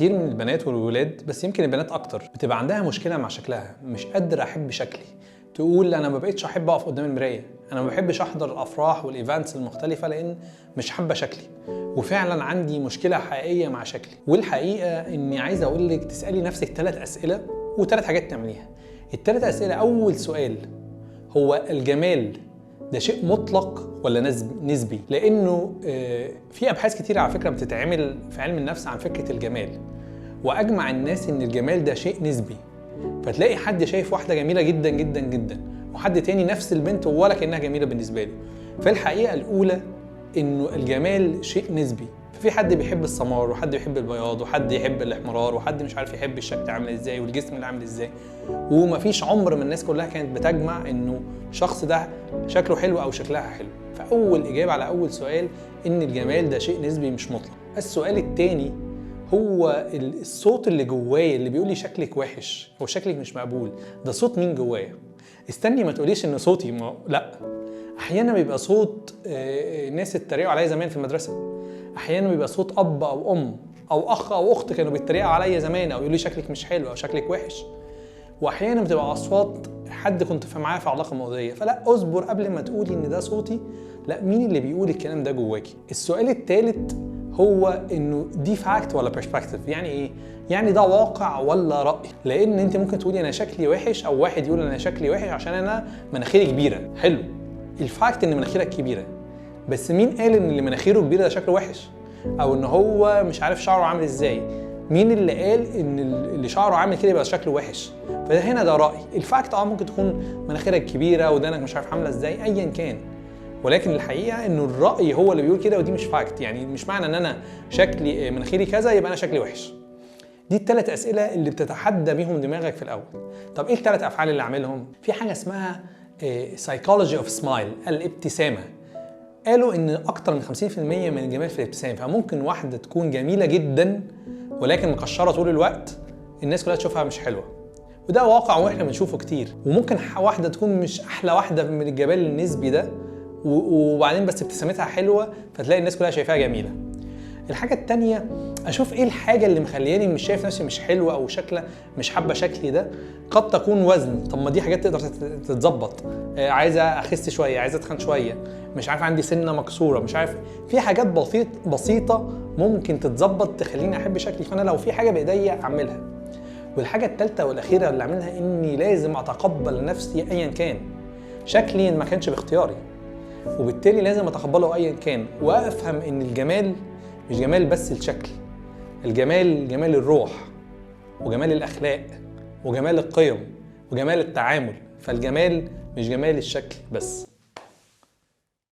كتير من البنات والولاد، بس يمكن البنات اكتر، بتبقى عندها مشكله مع شكلها، مش قادره احب شكلي. تقول انا ما بقتش احب اقف قدام المرايه، انا ما بحبش احضر الافراح والايفنتس المختلفه لان مش حابه شكلي. وفعلا عندي مشكله حقيقيه مع شكلي. والحقيقه اني عايز اقول لك تسالي نفسك 3 اسئله و3 حاجات تعمليها. ال3 اسئله: اول سؤال، هو الجمال ده شيء مطلق ولا نسبي؟ لانه في ابحاث كتير على فكره بتتعمل في علم النفس عن فكره الجمال، واجمع الناس ان الجمال ده شيء نسبي. فتلاقي حد شايف واحده جميله جدا جدا جدا، وحد تاني نفس البنت ولا كانها جميله بالنسبه له. فالحقيقه الاولى انه الجمال شيء نسبي. ففي حد بيحب السمار، وحد يحب البياض، وحد يحب الاحمرار، وحد مش عارف يحب الشكل عامل ازاي والجسم اللي عامل ازاي. ومفيش عمر من الناس كلها كانت بتجمع انه الشخص ده شكله حلو او شكلها حلو. فاول اجابه على اول سؤال ان الجمال ده شيء نسبي مش مطلق. السؤال الثاني هو الصوت اللي جوايا اللي بيقول لي شكلك وحش او شكلك مش مقبول، ده صوت مين جوايا؟ استني ما تقوليش ان صوتي، لا. احيانا بيبقى صوت ناس اتريقوا عليا زمان في المدرسه، احيانا بيبقى صوت اب او ام او اخ او اخت كانوا بيتريقوا عليا زمان او يقولوا لي شكلك مش حلو او شكلك وحش. واحيانا بتبقى اصوات حد كنت معاه في علاقه ماضيه. فلا، اصبر قبل ما تقولي ان ده صوتي، لا، مين اللي بيقول الكلام ده جواكي؟ السؤال الثالث هو انه دي فاكت ولا برسبكتيف؟ يعني ايه؟ يعني ده واقع ولا راي؟ لان انت ممكن تقولي انا شكلي وحش، او واحد يقول انا شكلي وحش عشان انا مناخيري كبيره. حلو، الفاكت ان مناخيرك كبيره، بس مين قال ان اللي مناخيره كبيره ده شكله وحش؟ او ان هو مش عارف شعره عامل ازاي؟ مين اللي قال ان اللي شعره عامل كده يبقى شكله وحش؟ فده هنا ده راي. الفاكت ممكن تكون مناخيرك كبيره ودانك مش عارف عامله ازاي، ايا كان. ولكن الحقيقه انه الراي هو اللي بيقول كده، ودي مش فاكت. يعني مش معنى ان انا شكلي مناخيري كذا يبقى انا شكلي وحش. دي ال3 اسئله اللي بتتحدى بيهم دماغك في الاول. طب ايه ال3 افعال اللي اعملهم؟ في حاجه اسمها سايكولوجي اوف سمايل، الابتسامه. قالوا ان اكتر من 50% من الجمال في الابتسام. فممكن واحده تكون جميله جدا ولكن مكشره طول الوقت، الناس كلها تشوفها مش حلوه. وده واقع واحنا بنشوفه كتير. وممكن واحده تكون مش احلى واحده من الجمال النسبي ده، وبعدين بس ابتسامتها حلوه فتلاقي الناس كلها شايفاها جميله. الحاجه الثانيه، اشوف ايه الحاجه اللي مخلياني مش شايف نفسي مش حلوه او شكله مش حابه شكلي ده. قد تكون وزن، طب ما دي حاجات تقدر تتظبط. عايزه اخس شويه، عايزه اتخن شويه، مش عارف عندي سنه مكسوره، مش عارف. في حاجات بسيطه ممكن تتظبط تخليني احب شكلي. فانا لو في حاجه بايديا اعملها. والحاجه الثالثه والاخيره اللي اعملها اني لازم اتقبل نفسي ايا كان. شكلي ما كانش باختياري، وبالتالي لازم اتقبله ايا كان، وافهم ان الجمال مش جمال بس الشكل. الجمال جمال الروح، وجمال الاخلاق، وجمال القيم، وجمال التعامل. فالجمال مش جمال الشكل بس.